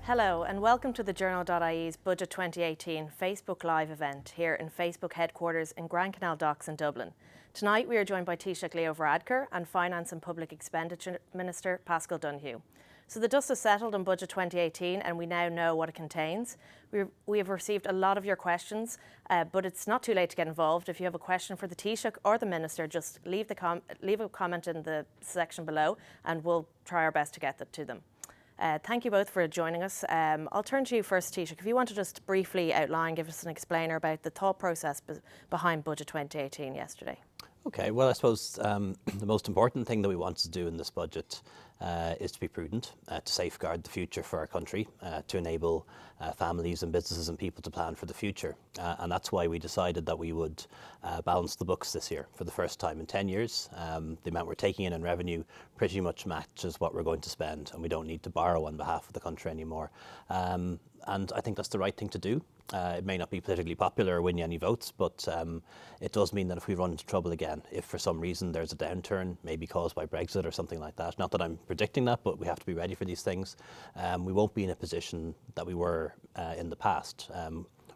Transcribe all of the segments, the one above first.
Hello and welcome to TheJournal.ie's Budget 2018 Facebook Live event here in Facebook headquarters in Grand Canal Docks in Dublin. Tonight we are joined by Taoiseach Leo Varadkar and Finance and Public Expenditure Minister Paschal Donoghue. So the dust has settled on Budget 2018 and we now know what it contains. We have received a lot of your questions, but it's not too late to get involved. If you have a question for the Taoiseach or the Minister, just leave a comment in the section below and we'll try our best to get that to them. Thank you both for joining us. I'll turn to you first, Taoiseach. If you want to just briefly outline, give us an explainer about the thought process behind Budget 2018 yesterday. Okay, well, I suppose the most important thing that we want to do in this budget is to be prudent, to safeguard the future for our country, to enable families and businesses and people to plan for the future. And that's why we decided that we would balance the books this year for the first time in 10 years. The amount we're taking in revenue pretty much matches what we're going to spend, and we don't need to borrow on behalf of the country anymore. And I think that's the right thing to do. It may not be politically popular or win you any votes, but it does mean that if we run into trouble again, if for some reason there's a downturn, maybe caused by Brexit or something like that, not that I'm predicting that, but we have to be ready for these things, we won't be in a position that we were in the past.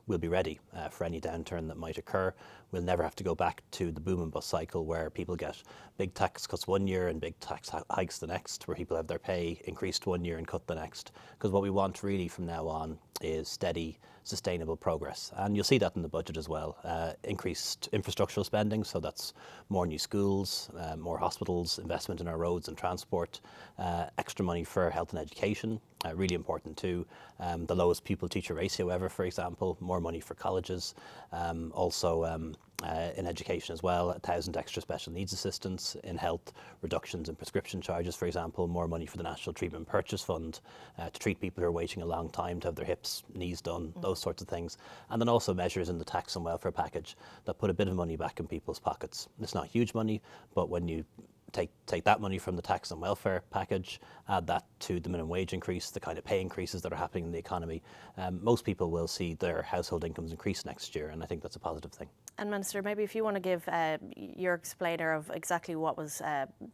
We'll be ready for any downturn that might occur. We'll never have to go back to the boom and bust cycle where people get big tax cuts one year and big tax hikes the next, where people have their pay increased one year and cut the next. Because what we want really from now on is steady, sustainable progress. And you'll see that in the budget as well. Increased infrastructural spending, so that's more new schools, more hospitals, investment in our roads and transport, extra money for health and education, really important too. The lowest pupil-teacher ratio ever, for example, more money for colleges, also in education as well, 1,000 extra special needs assistants, in health, reductions in prescription charges, for example, more money for the National Treatment Purchase Fund to treat people who are waiting a long time to have their hips, knees done, those sorts of things. And then also measures in the tax and welfare package that put a bit of money back in people's pockets. It's not huge money, but when you take that money from the tax and welfare package, add that to the minimum wage increase, the kind of pay increases that are happening in the economy, most people will see their household incomes increase next year, and I think that's a positive thing. And Minister, maybe if you want to give your explainer of exactly what was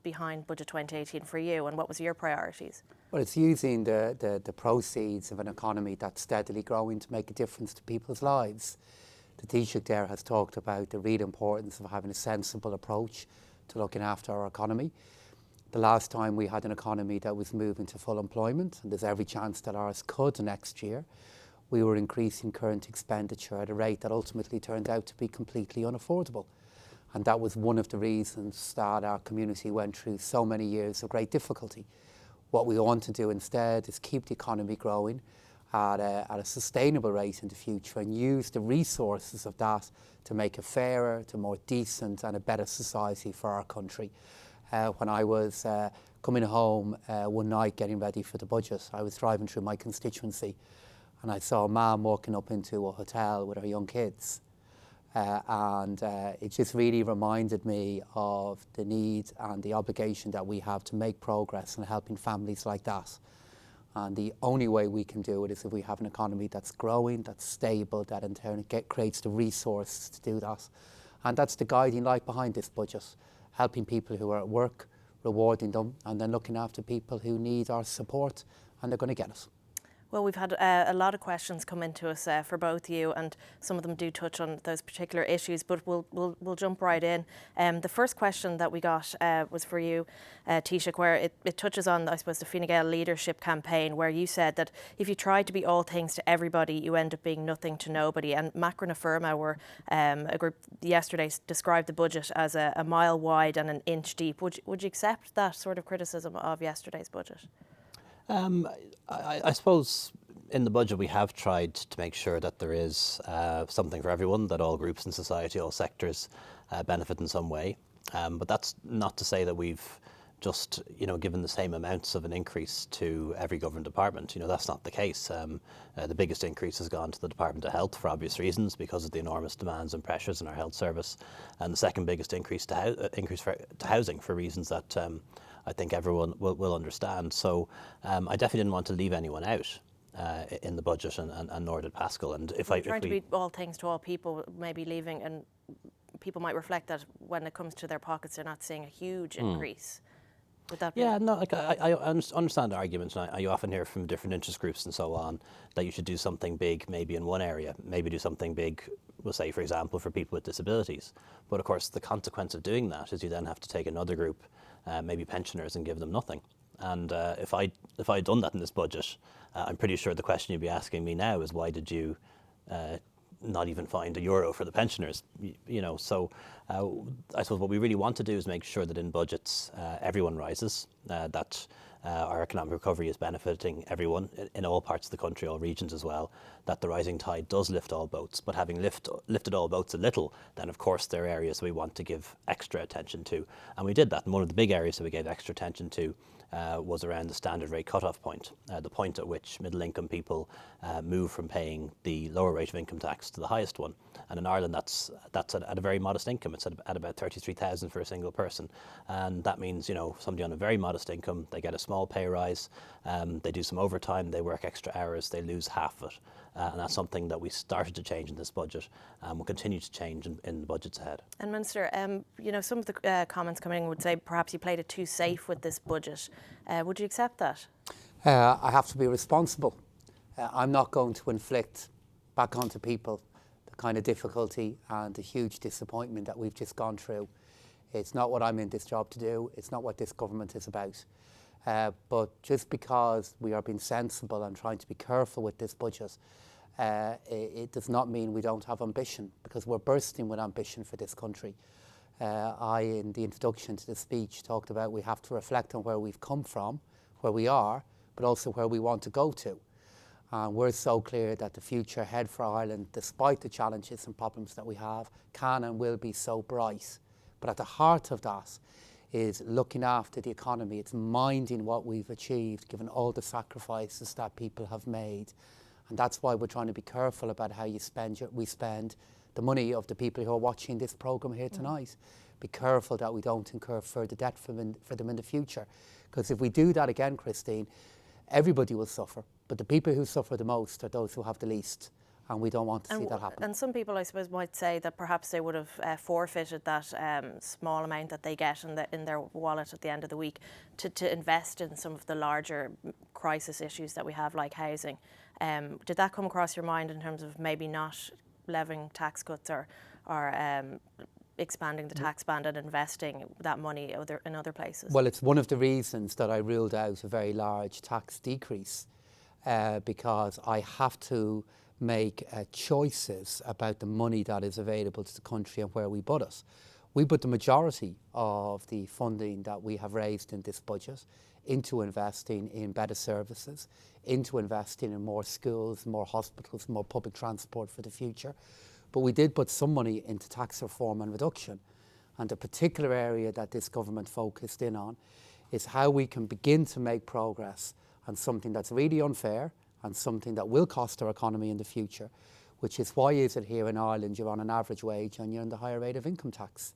behind Budget 2018 for you and what was your priorities. Well, it's using the proceeds of an economy that's steadily growing to make a difference to people's lives. The Taoiseach there has talked about the real importance of having a sensible approach to looking after our economy. The last time we had an economy that was moving to full employment, and there's every chance that ours could next year, we were increasing current expenditure at a rate that ultimately turned out to be completely unaffordable. And that was one of the reasons that our community went through so many years of great difficulty. What we want to do instead is keep the economy growing at a sustainable rate in the future and use the resources of that to make a fairer, to more decent and a better society for our country. When I was coming home one night getting ready for the budget, I was driving through my constituency and I saw a mum walking up into a hotel with her young kids. And it just really reminded me of the need and the obligation that we have to make progress in helping families like that. And the only way we can do it is if we have an economy that's growing, that's stable, that in turn creates the resources to do that. And that's the guiding light behind this budget, helping people who are at work, rewarding them, and then looking after people who need our support, and they're going to get it. Well, we've had a lot of questions come into us for both you, and some of them do touch on those particular issues, but we'll jump right in. The first question that we got was for you, Taoiseach, where it touches on, I suppose, the Fine Gael leadership campaign, where you said that if you try to be all things to everybody, you end up being nothing to nobody. And Macron Affirma were a group yesterday described the budget as a mile wide and an inch deep. Would you accept that sort of criticism of yesterday's budget? I suppose in the budget we have tried to make sure that there is something for everyone, that all groups in society, all sectors benefit in some way. But that's not to say that we've just given the same amounts of an increase to every government department. That's not the case. The biggest increase has gone to the Department of Health for obvious reasons, because of the enormous demands and pressures in our health service, and the second biggest increase to housing for reasons that I think everyone will understand. So I definitely didn't want to leave anyone out in the budget, and nor did Paschal. And if trying to be all things to all people, maybe leaving, and people might reflect that when it comes to their pockets, they're not seeing a huge increase. Would that be? Yeah, no, like I understand the argument, and you often hear from different interest groups and so on that you should do something big maybe in one area, maybe do something big, we'll say, for example, for people with disabilities. But of course, the consequence of doing that is you then have to take another group, maybe pensioners, and give them nothing. And if I'd done that in this budget, I'm pretty sure the question you'd be asking me now is why did you not even find €1 for the pensioners, So I suppose what we really want to do is make sure that in budgets everyone rises, that our economic recovery is benefiting everyone in all parts of the country, all regions as well, that the rising tide does lift all boats. But having lifted all boats a little, then of course there are areas we want to give extra attention to. And we did that. And one of the big areas that we gave extra attention to was around the standard rate cut-off point, the point at which middle-income people move from paying the lower rate of income tax to the highest one. And in Ireland, that's at a very modest income. It's at about 33,000 for a single person, and that means somebody on a very modest income, they get a small pay rise, they do some overtime, they work extra hours, they lose half of it. And that's something that we started to change in this budget and will continue to change in the budgets ahead. And Minister, some of the comments coming in would say perhaps you played it too safe with this budget. Would you accept that? I have to be responsible. I'm not going to inflict back onto people the kind of difficulty and the huge disappointment that we've just gone through. It's not what I'm in this job to do. It's not what this government is about. But just because we are being sensible and trying to be careful with this budget, it does not mean we don't have ambition, because we're bursting with ambition for this country. I, in the introduction to the speech, talked about we have to reflect on where we've come from, where we are, but also where we want to go to. We're so clear that the future ahead for Ireland, despite the challenges and problems that we have, can and will be so bright. But at the heart of that is looking after the economy. It's minding what we've achieved, given all the sacrifices that people have made. And that's why we're trying to be careful about how we spend the money of the people who are watching this programme here tonight. Be careful that we don't incur further debt for them in the future. Because if we do that again, Christine, everybody will suffer. But the people who suffer the most are those who have the least. And we don't want to see that happen. And some people, I suppose, might say that perhaps they would have forfeited that small amount that they get in their wallet at the end of the week to invest in some of the larger crisis issues that we have, like housing. Did that come across your mind in terms of maybe not levying tax cuts or expanding the tax band and investing that money in other places? Well, it's one of the reasons that I ruled out a very large tax decrease, because I have to make choices about the money that is available to the country and where we put it. We put the majority of the funding that we have raised in this budget into investing in better services, into investing in more schools, more hospitals, more public transport for the future. But we did put some money into tax reform and reduction. And the particular area that this government focused in on is how we can begin to make progress on something that's really unfair and something that will cost our economy in the future, which is why is it here in Ireland you're on an average wage and you're in the higher rate of income tax.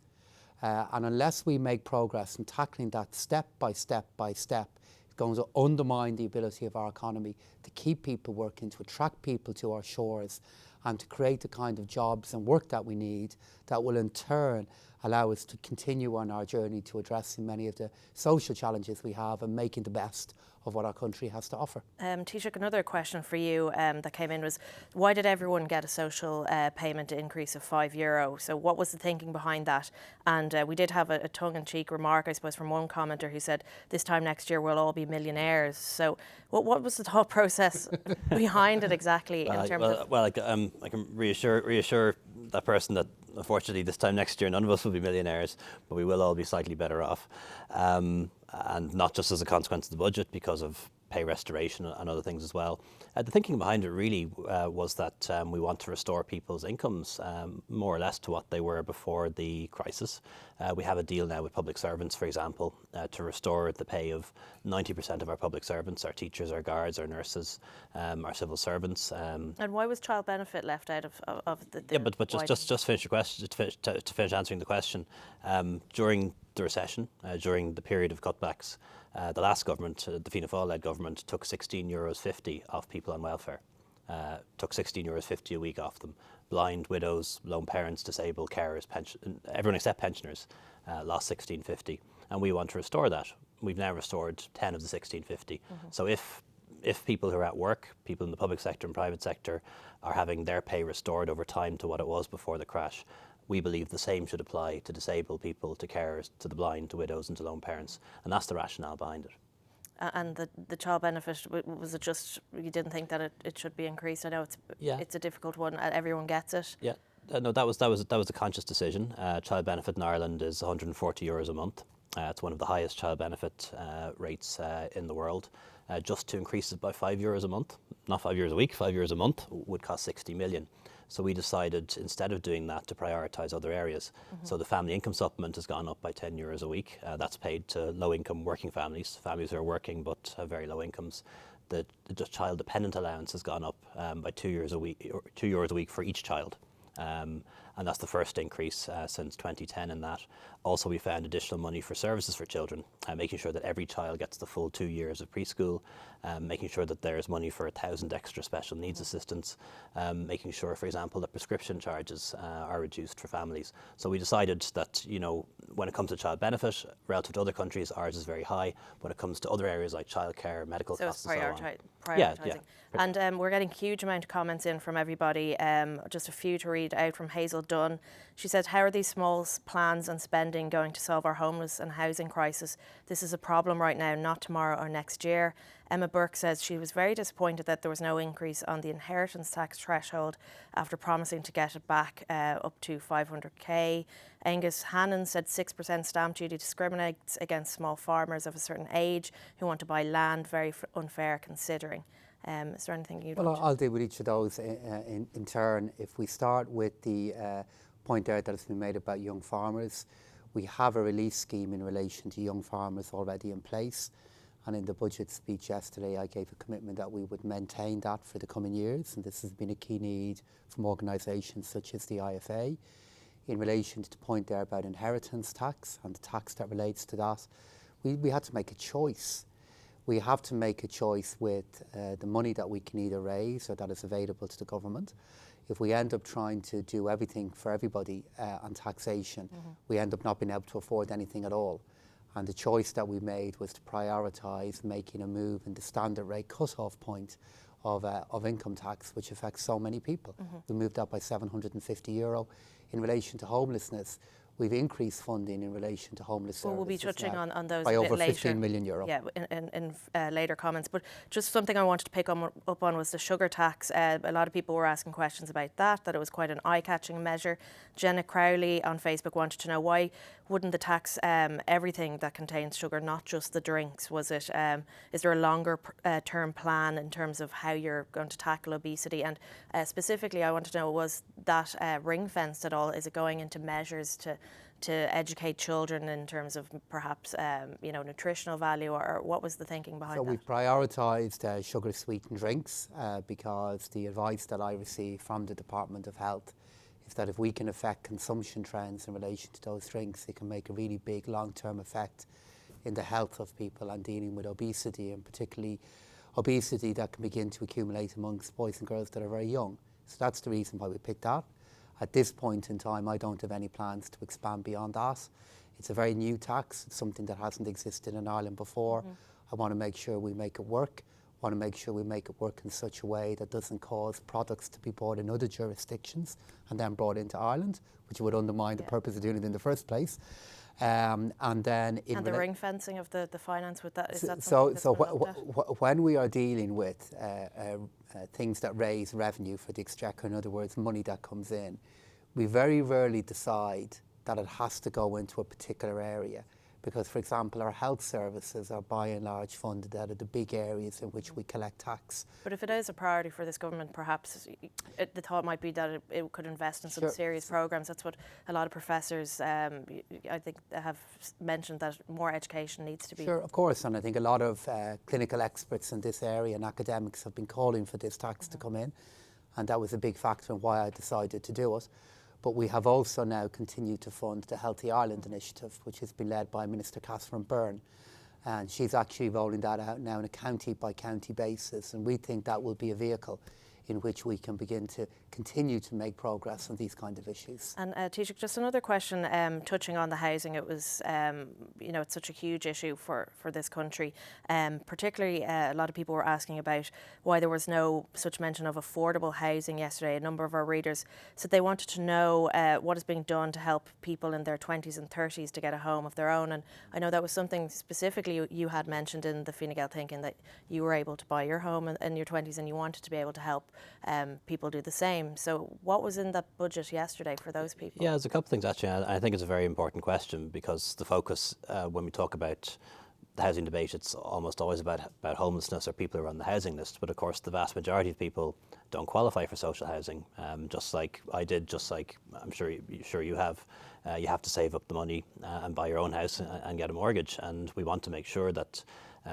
And unless we make progress in tackling that step by step by step, it's going to undermine the ability of our economy to keep people working, to attract people to our shores, and to create the kind of jobs and work that we need that will in turn allow us to continue on our journey to addressing many of the social challenges we have and making the best of what our country has to offer. Taoiseach, another question for you that came in was, why did everyone get a social payment increase of €5? So what was the thinking behind that? And we did have a tongue-in-cheek remark, I suppose, from one commenter who said, this time next year we'll all be millionaires. So what was the thought process behind it exactly in terms of... Well, I can reassure that person that unfortunately this time next year none of us will be millionaires, but we will all be slightly better off. And not just as a consequence of the budget, because of pay restoration and other things as well. The thinking behind it really was that we want to restore people's incomes more or less to what they were before the crisis. We have a deal now with public servants, for example, to restore the pay of 90% of our public servants, our teachers, our guards, our nurses, our civil servants. And why was child benefit left out of the yeah, but just finish your question, to finish answering the question. During the recession, during the period of cutbacks, the last government, the Fianna Fáil-led government, took €16.50 off people on welfare. Took €16.50 a week off them. Blind, widows, lone parents, disabled, carers, everyone except pensioners lost €16.50. And we want to restore that. we've now restored 10 of the 1650. So if people who are at work, people in the public sector and private sector, are having their pay restored over time to what it was before the crash, we believe the same should apply to disabled people, to carers, to the blind, to widows and to lone parents. And that's the rationale behind it. And the child benefit, was it just you didn't think that it should be increased? I know it's a difficult one. Everyone gets it. Yeah, no, that was a conscious decision. Child benefit in Ireland is €140 a month. It's one of the highest child benefit rates in the world. Just to increase it by €5 a month, not €5 a week, €5 a month, would cost 60 million. So we decided, instead of doing that, to prioritise other areas. So the family income supplement has gone up by €10 a week. That's paid to low-income working families who are working but have very low incomes. The child dependent allowance has gone up by €2 a week, or €2 a week for each child. And that's the first increase since 2010 in that. Also, we found additional money for services for children, making sure that every child gets the full 2 years of preschool, making sure that there's money for 1,000 extra special needs assistants, making sure, for example, that prescription charges are reduced for families. So we decided that, when it comes to child benefit, relative to other countries, ours is very high. When it comes to other areas like childcare, medical costs, and so on. Prioritising. Yeah. And we're getting a huge amount of comments in from everybody. Just a few to read out from Hazel Dunn. She said, how are these small plans and spending going to solve our homeless and housing crisis? This is a problem right now, not tomorrow or next year. Emma Burke says she was very disappointed that there was no increase on the inheritance tax threshold after promising to get it back up to 500k. Angus Hannon said 6% stamp duty discriminates against small farmers of a certain age who want to buy land, very unfair considering. Is there anything you'd want to... I'll deal with each of those in turn. If we start with the point there that has been made about young farmers, we have a relief scheme in relation to young farmers already in place. And in the budget speech yesterday, I gave a commitment that we would maintain that for the coming years. And this has been a key need from organisations such as the IFA. In relation to the point there about inheritance tax and the tax that relates to that, we had to make a choice. We have to make a choice with the money that we can either raise or that is available to the government. If we end up trying to do everything for everybody on taxation, we end up not being able to afford anything at all. And the choice that we made was to prioritise making a move in the standard rate cut-off point of income tax, which affects so many people. We moved that by €750. In relation to homelessness, we've increased funding in relation to homeless services. We'll be touching on those by a bit over later. €15 million. Yeah, in later comments. But just something I wanted to pick up on was the sugar tax. A lot of people were asking questions about that it was quite an eye-catching measure. Jenna Crowley on Facebook wanted to know, why wouldn't the tax everything that contains sugar, not just the drinks? Is there a longer term plan in terms of how you're going to tackle obesity? And specifically, I want to know, was that ring-fenced at all? Is it going into measures to educate children in terms of perhaps nutritional value, or what was the thinking behind that? So we've prioritised sugar-sweetened drinks because the advice that I received from the Department of Health is that if we can affect consumption trends in relation to those drinks, it can make a really big long-term effect in the health of people and dealing with obesity, and particularly obesity that can begin to accumulate amongst boys and girls that are very young. So that's the reason why we picked that. At this point in time, I don't have any plans to expand beyond that. It's a very new tax. It's something that hasn't existed in Ireland before. I want to make sure we make it work. I want to make sure we make it work in such a way that doesn't cause products to be bought in other jurisdictions and then brought into Ireland, which would undermine the purpose of doing it in the first place. And then the ring fencing of the finance with that, is that so something that's when we are dealing with things that raise revenue for the Exchequer, in other words, money that comes in, we very rarely decide that it has to go into a particular area. Because, for example, our health services are by and large funded out of the big areas in which we collect tax. But if it is a priority for this government, perhaps the thought might be that it could invest in some serious programmes. That's what a lot of professors, I think, have mentioned, that more education needs to be... Sure, of course, and I think a lot of clinical experts in this area and academics have been calling for this tax to come in, and that was a big factor in why I decided to do it. But we have also now continued to fund the Healthy Ireland initiative, which has been led by Minister Catherine Byrne. And she's actually rolling that out now on a county-by-county basis. And we think that will be a vehicle in which we can begin to continue to make progress on these kind of issues. And Taoiseach, just another question touching on the housing. It was, it's such a huge issue for this country. Particularly, a lot of people were asking about why there was no such mention of affordable housing yesterday. A number of our readers said they wanted to know what is being done to help people in their 20s and 30s to get a home of their own. And I know that was something specifically you had mentioned in the Fine Gael thinking, that you were able to buy your home in your 20s and you wanted to be able to help people do the same. So what was in that budget yesterday for those people? Yeah, there's a couple of things actually. I think it's a very important question, because the focus when we talk about the housing debate, it's almost always about homelessness or people who are on the housing list. But of course, the vast majority of people don't qualify for social housing, just like I did, just like I'm sure you have. You have to save up the money and buy your own house and get a mortgage. And we want to make sure that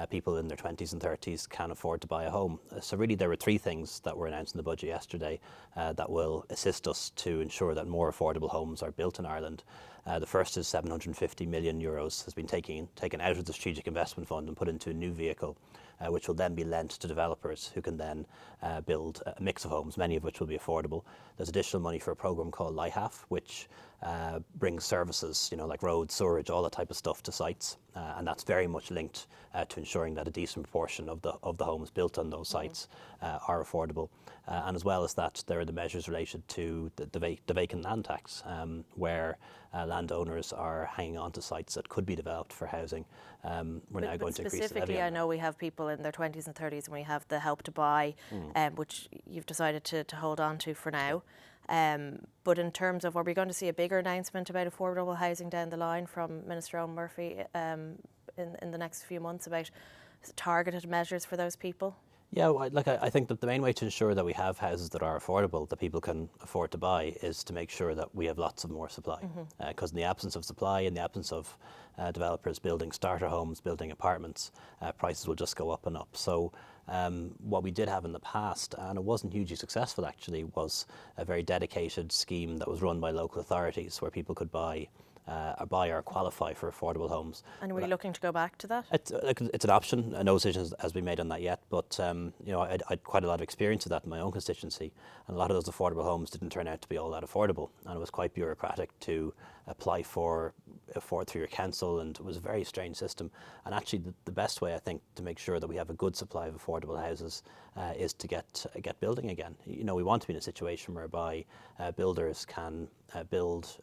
people in their 20s and 30s can afford to buy a home. So really there were three things that were announced in the budget yesterday that will assist us to ensure that more affordable homes are built in Ireland. The first is €750 million has been taken out of the Strategic Investment Fund and put into a new vehicle, which will then be lent to developers who can then build a mix of homes, many of which will be affordable. There's additional money for a programme called LIHAF, which brings services, like roads, sewerage, all that type of stuff to sites, and that's very much linked to ensuring that a decent proportion of the homes built on those sites are affordable. And as well as that, there are the measures related to the vacant land tax, where landowners are hanging on to sites that could be developed for housing. We're now going to increase the levy. Specifically, I know we have people in their 20s and 30s, and we have the Help to Buy, which you've decided to hold on to for now. But in terms of, are we going to see a bigger announcement about affordable housing down the line from Minister Eoin Murphy in the next few months about targeted measures for those people? Yeah, I think that the main way to ensure that we have houses that are affordable, that people can afford to buy, is to make sure that we have lots of more supply. Because in the absence of supply, in the absence of developers building starter homes, building apartments, prices will just go up and up. So what we did have in the past, and it wasn't hugely successful actually, was a very dedicated scheme that was run by local authorities where people could buy or qualify for affordable homes. And were you looking to go back to that? It's an option. No decision has been made on that yet, but I'd quite a lot of experience of that in my own constituency, and a lot of those affordable homes didn't turn out to be all that affordable, and it was quite bureaucratic to apply for through your council, and it was a very strange system. And actually the best way, I think, to make sure that we have a good supply of affordable houses is to get building again. We want to be in a situation whereby builders can build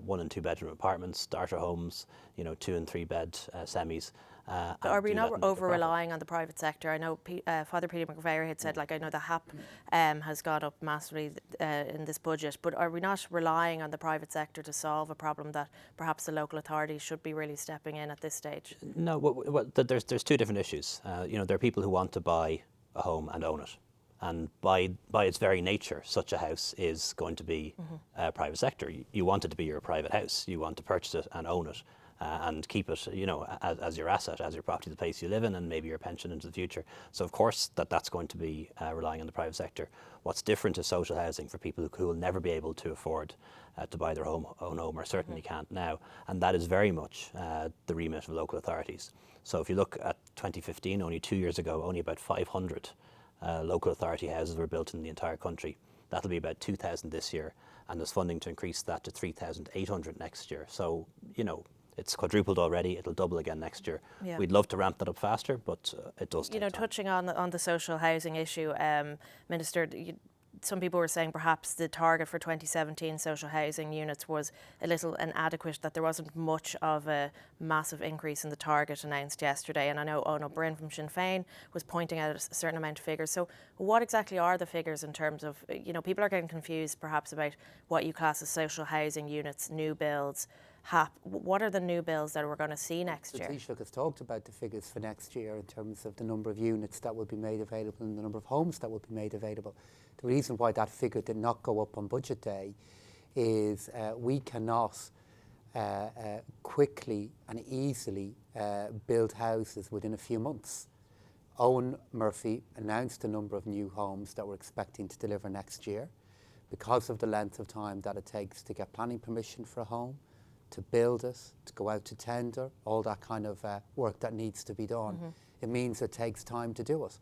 1 and 2 bedroom apartments, starter homes, 2 and 3 bed semis. Are we not over-relying on the private sector? I know Father Peter McVeigh had said, I know the HAP has gone up massively in this budget, but are we not relying on the private sector to solve a problem that perhaps the local authorities should be really stepping in at this stage? No, there's two different issues. There are people who want to buy a home and own it. And by its very nature, such a house is going to be private sector. You want it to be your private house. You want to purchase it and own it and keep it, as your asset, as your property, the place you live in, and maybe your pension into the future. So of course that's going to be relying on the private sector. What's different is social housing for people who will never be able to afford to buy their own home, or certainly can't now. And that is very much the remit of local authorities. So if you look at 2015, only 2 years ago, only about 500 local authority houses were built in the entire country. That'll be about 2,000 this year, and there's funding to increase that to 3,800 next year. So, it's quadrupled already. It'll double again next year. Yeah. We'd love to ramp that up faster, but it does take time. Touching on the social housing issue, Minister, some people were saying perhaps the target for 2017 social housing units was a little inadequate, that there wasn't much of a massive increase in the target announced yesterday. And I know Owen O'Brien from Sinn Féin was pointing out a certain amount of figures. So what exactly are the figures in terms of, people are getting confused perhaps about what you class as social housing units, new builds, HAP. What are the new builds that we're going to see next year? The Taoiseach has talked about the figures for next year in terms of the number of units that will be made available and the number of homes that will be made available. The reason why that figure did not go up on budget day is we cannot quickly and easily build houses within a few months. Eoin Murphy announced a number of new homes that we're expecting to deliver next year. Because of the length of time that it takes to get planning permission for a home, to build it, to go out to tender, all that kind of work that needs to be done. It means it takes time to do it.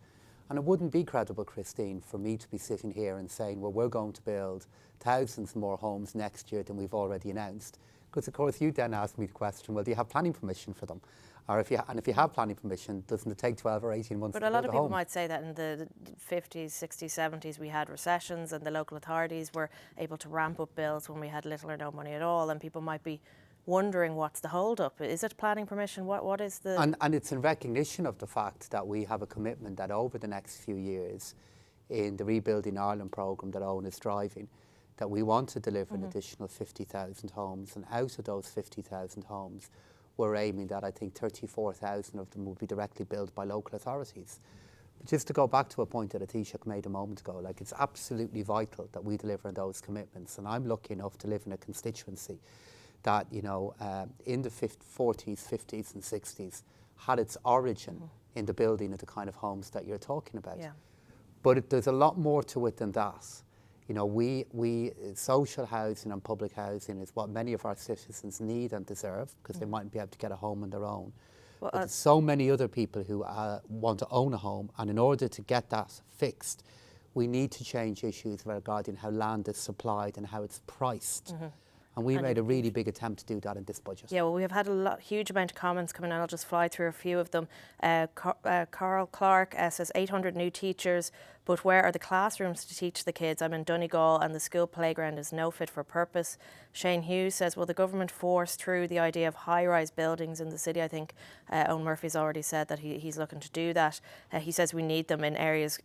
And it wouldn't be credible, Christine, for me to be sitting here and saying, well, we're going to build thousands more homes next year than we've already announced. Because, of course, you then ask me the question, well, do you have planning permission for them? Or if you have planning permission, doesn't it take 12 or 18 months to build a home? But a lot of people might say that in the 50s, 60s, 70s, we had recessions and the local authorities were able to ramp up bills when we had little or no money at all, and people might be wondering what's the hold-up. Is it planning permission? What is the... And it's in recognition of the fact that we have a commitment that over the next few years in the Rebuilding Ireland programme that Owen is driving, that we want to deliver an additional 50,000 homes, and out of those 50,000 homes, we're aiming that I think 34,000 of them will be directly built by local authorities. But just to go back to a point that the Taoiseach made a moment ago, like it's absolutely vital that we deliver on those commitments. And I'm lucky enough to live in a constituency that, you know, in the 40s, 50s and 60s had its origin in the building of the kind of homes that you're talking about. Yeah. But there's a lot more to it than that. You know, social housing and public housing is what many of our citizens need and deserve, because they mightn't be able to get a home on their own. Well, but there's so many other people who want to own a home, and in order to get that fixed, we need to change issues regarding how land is supplied and how it's priced. And we made a really big attempt to do that in this budget. Yeah, well, we have had a huge amount of comments coming in. I'll just fly through a few of them. Carl Clark says 800 new teachers, but where are the classrooms to teach the kids? I'm in Donegal and the school playground is no fit for purpose. Shane Hughes says, will the government force through the idea of high-rise buildings in the city? I think Owen Murphy's already said that he's looking to do that. He says we need them in areas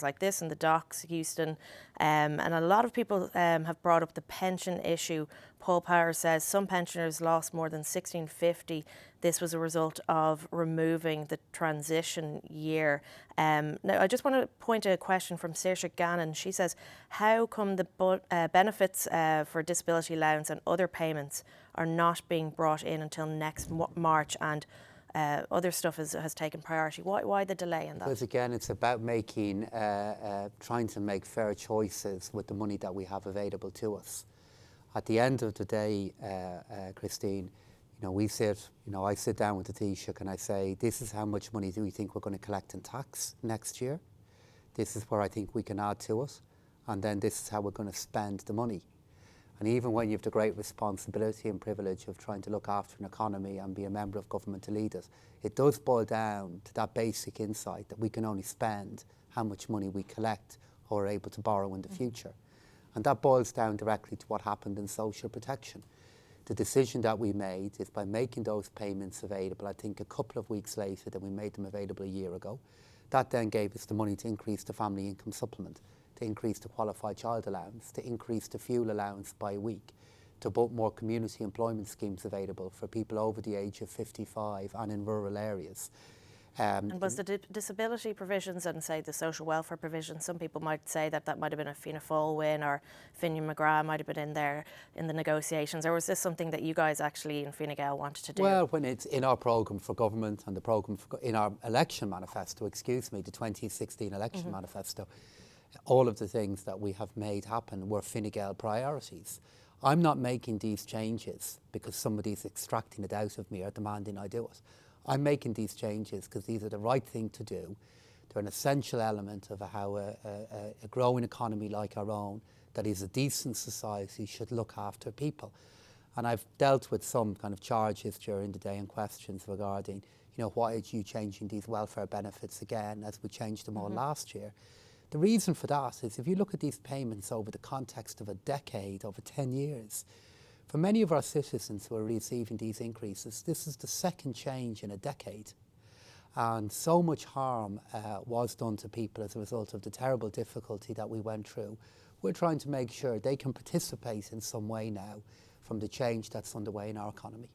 like this, in the docks, Houston. And a lot of people have brought up the pension issue. Paul Power says some pensioners lost more than $1,650. This was a result of removing the transition year. Now, I just want to point to a question from Saoirse Gannon. She says, how come the benefits for disability allowance and other payments are not being brought in until next March, and other stuff has taken priority? Why the delay in that? Because again, it's about making, trying to make fair choices with the money that we have available to us. At the end of the day, Christine, you know, I sit down with the Taoiseach and I say, this is how much money do we think we're going to collect in tax next year? This is where I think we can add to it. And then this is how we're going to spend the money. And even when you have the great responsibility and privilege of trying to look after an economy and be a member of government to lead it, it does boil down to that basic insight that we can only spend how much money we collect or are able to borrow in the future. And that boils down directly to what happened in social protection. The decision that we made is by making those payments available, I think a couple of weeks later than we made them available a year ago. That then gave us the money to increase the family income supplement, to increase the qualified child allowance, to increase the fuel allowance by a week, to put more community employment schemes available for people over the age of 55 and in rural areas. And was the disability provisions and, say, the social welfare provisions, some people might say that might have been a Fianna Fáil win, or Fine McGrath might have been in there in the negotiations, or was this something that you guys actually in Fine Gael wanted to do? Well, when it's in our programme for government and the programme in our election manifesto, the 2016 election manifesto, all of the things that we have made happen were Fine Gael priorities. I'm not making these changes because somebody's extracting it out of me or demanding I do it. I'm making these changes because these are the right thing to do. They're an essential element of how a growing economy like our own, that is a decent society, should look after people. And I've dealt with some kind of charges during the day and questions regarding, you know, why are you changing these welfare benefits again as we changed them all last year? The reason for that is if you look at these payments over the context of a decade, over 10 years, for many of our citizens who are receiving these increases, this is the second change in a decade. And so much harm was done to people as a result of the terrible difficulty that we went through. We're trying to make sure they can participate in some way now from the change that's underway in our economy.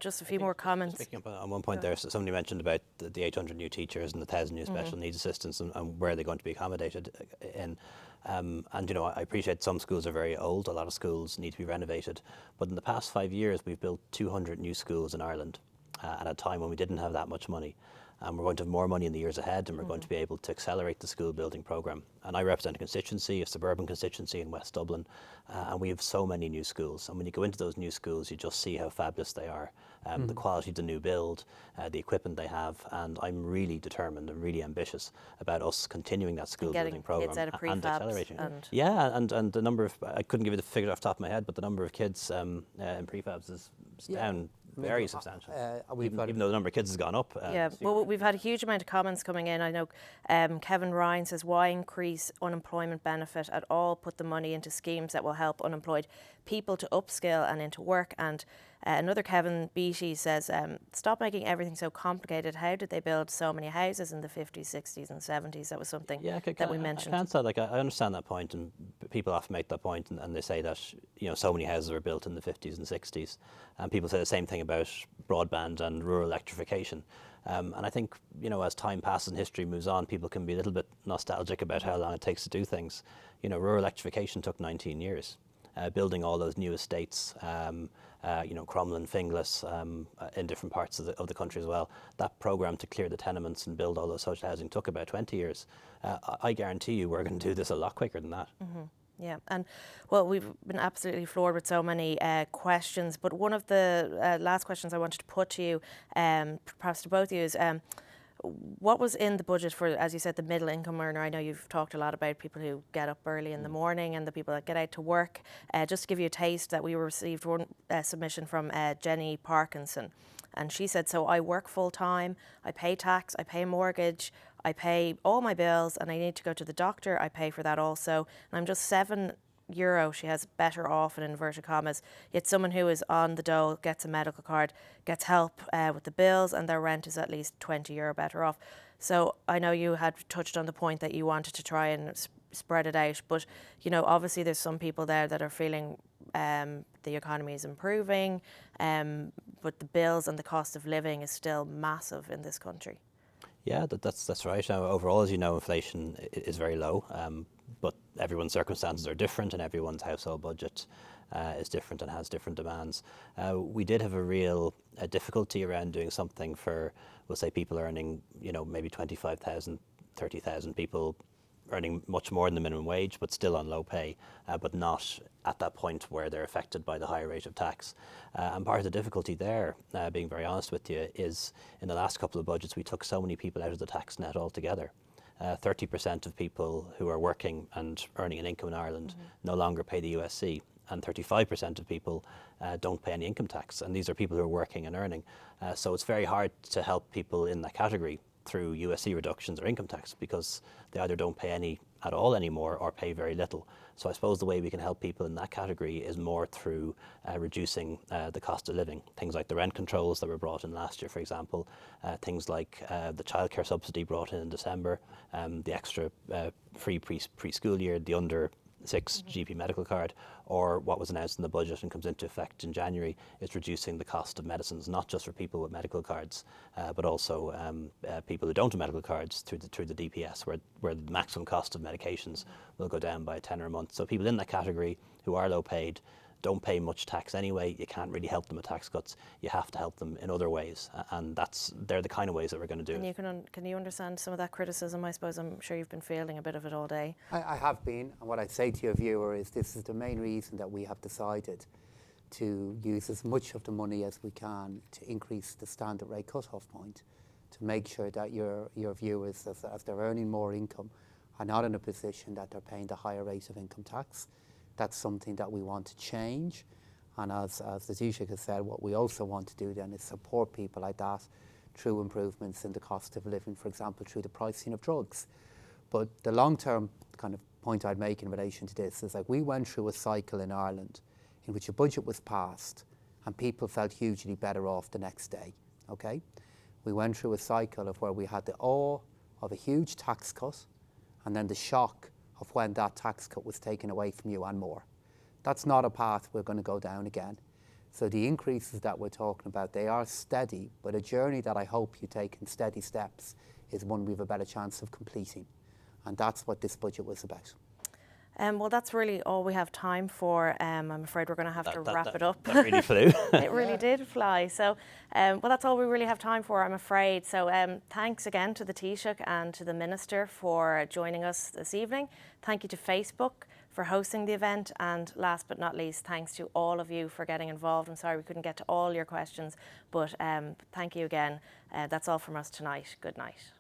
Just a few more comments. Picking up on one point there, so somebody mentioned about the 800 new teachers and the 1,000 new special needs assistants and where they're going to be accommodated in. And you know, I appreciate some schools are very old, a lot of schools need to be renovated, but in the past 5 years we've built 200 new schools in Ireland at a time when we didn't have that much money. and we're going to have more money in the years ahead, and we're going to be able to accelerate the school building programme. And I represent a constituency, a suburban constituency in West Dublin, and we have so many new schools. And when you go into those new schools, you just see how fabulous they are, the quality of the new build, the equipment they have, and I'm really determined and really ambitious about us continuing that school building programme and accelerating. Yeah, and the number of, I couldn't give you the figure off the top of my head, but the number of kids in prefabs is down very substantial, even though the number of kids has gone up. Well, we've had a huge amount of comments coming in. I know Kevin Ryan says, why increase unemployment benefit at all? Put the money into schemes that will help unemployed people to upskill and into work. And another Kevin Beattie says, stop making everything so complicated. How did they build so many houses in the 50s, 60s and 70s? That was something that we mentioned. I can't say, like, I understand that point, and people often make that point, and they say that, you know, so many houses were built in the 50s and 60s, and people say the same thing about broadband and rural electrification. And I think, you know, as time passes and history moves on, people can be a little bit nostalgic about how long it takes to do things. You know, rural electrification took 19 years. Building all those new estates, you know, Crumlin, Finglas, in different parts of the country as well. That programme to clear the tenements and build all those social housing took about 20 years. I guarantee you we're going to do this a lot quicker than that. Yeah, and well, we've been absolutely floored with so many questions, but one of the last questions I wanted to put to you, perhaps to both of you, is what was in the budget for, as you said, the middle income earner? I know you've talked a lot about people who get up early in the morning and the people that get out to work. Just to give you a taste, that we received one submission from Jenny Parkinson, and she said, so I work full time, I pay tax, I pay mortgage, I pay all my bills, and I need to go to the doctor, I pay for that also, and I'm just €7, she has better off in inverted commas, yet someone who is on the dole gets a medical card, gets help with the bills, and their rent is at least €20 better off. So I know you had touched on the point that you wanted to try and spread it out, but you know, obviously there's some people there that are feeling the economy is improving, but the bills and the cost of living is still massive in this country. Yeah, that's right. Now, overall, as you know, inflation is very low, but everyone's circumstances are different, and everyone's household budget is different and has different demands. We did have a real difficulty around doing something for, we'll say, people earning, you know, maybe 25,000, 30,000 people earning much more than the minimum wage, but still on low pay, but not at that point where they're affected by the higher rate of tax. And part of the difficulty there, being very honest with you, is in the last couple of budgets we took so many people out of the tax net altogether. 30% of people who are working and earning an income in Ireland no longer pay the USC, and 35% of people don't pay any income tax, and these are people who are working and earning. So it's very hard to help people in that category through USC reductions or income tax, because they either don't pay any at all anymore or pay very little. So I suppose the way we can help people in that category is more through reducing the cost of living. Things like the rent controls that were brought in last year, for example, things like the childcare subsidy brought in December, the extra free preschool year, the under 6 GP medical card, or what was announced in the budget and comes into effect in January is reducing the cost of medicines, not just for people with medical cards, but also people who don't have medical cards through the DPS, where the maximum cost of medications will go down by a tenner a month. So people in that category who are low paid don't pay much tax anyway. You can't really help them with tax cuts. You have to help them in other ways, and they're the kind of ways that we're going to do it. And can you understand some of that criticism? I suppose I'm sure you've been feeling a bit of it all day. I have been, and what I'd say to your viewer is this is the main reason that we have decided to use as much of the money as we can to increase the standard rate cut-off point, to make sure that your viewers, as they're earning more income, are not in a position that they're paying the higher rate of income tax. That's something that we want to change, and as the Taoiseach has said, what we also want to do then is support people like that through improvements in the cost of living, for example, through the pricing of drugs. But the long-term kind of point I'd make in relation to this is, like, we went through a cycle in Ireland in which a budget was passed and people felt hugely better off the next day, okay? We went through a cycle of where we had the awe of a huge tax cut and then the shock of when that tax cut was taken away from you and more. That's not a path we're going to go down again. So the increases that we're talking about, they are steady, but a journey that I hope you take in steady steps is one we have a better chance of completing. And that's what this budget was about. Well, that's really all we have time for. I'm afraid we're going to have to wrap it up. That really flew. It really did fly. So, well, that's all we really have time for, I'm afraid. So, thanks again to the Taoiseach and to the Minister for joining us this evening. Thank you to Facebook for hosting the event. And last but not least, thanks to all of you for getting involved. I'm sorry we couldn't get to all your questions, but thank you again. That's all from us tonight. Good night.